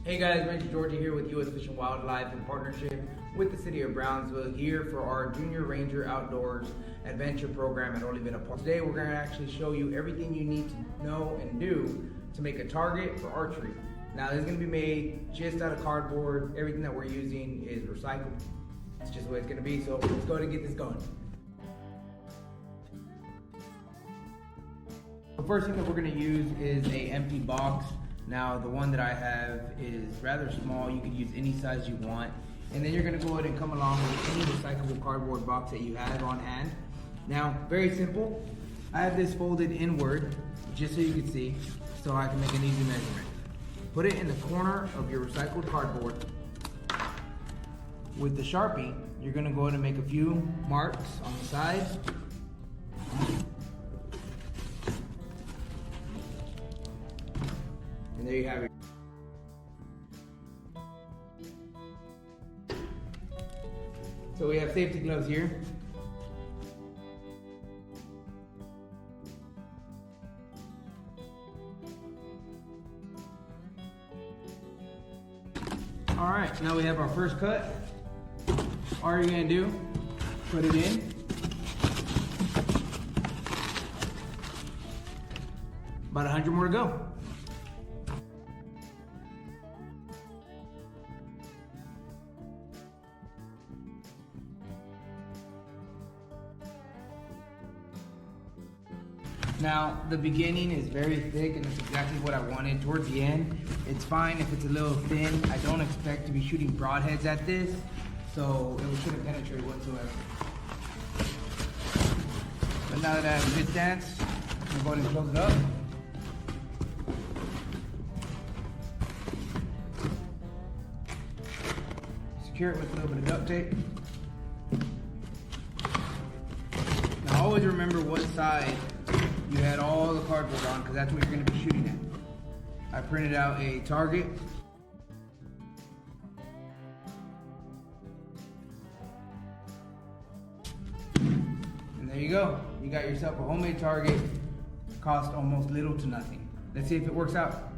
Hey guys, Ranger Georgia here with U.S. Fish and Wildlife in partnership with the city of Brownsville here for our Junior Ranger Outdoors Adventure Program at Olivetta Park. Today we're going to actually show you everything you need to know and do to make a target for archery. Now this is going to be made just out of cardboard. Everything that we're using is recycled. It's just the way it's going to be, so let's go ahead and get this going. The first thing that we're going to use is an empty box. Now the one that I have is rather small. You can use any size you want. And then you're going to go ahead and come along with any recyclable cardboard box that you have on hand. Now, very simple. I have this folded inward, just so you can see, so I can make an easy measurement. Put it in the corner of your recycled cardboard. With the Sharpie, you're going to go ahead and make a few marks on the sides. And there you have it. So we have safety gloves here. All right, now we have our first cut. All you're gonna do, put it in. About 100 more to go. Now, the beginning is very thick and it's exactly what I wanted. Towards the end, it's fine if it's a little thin. I don't expect to be shooting broadheads at this, so it shouldn't penetrate whatsoever. But now that I have a good stance, I'm going to go ahead and close it up. Secure it with a little bit of duct tape. Now always remember what side you had all the cardboard on, because that's what you're going to be shooting at. I printed out a target. And there you go. You got yourself a homemade target. Cost almost little to nothing. Let's see if it works out.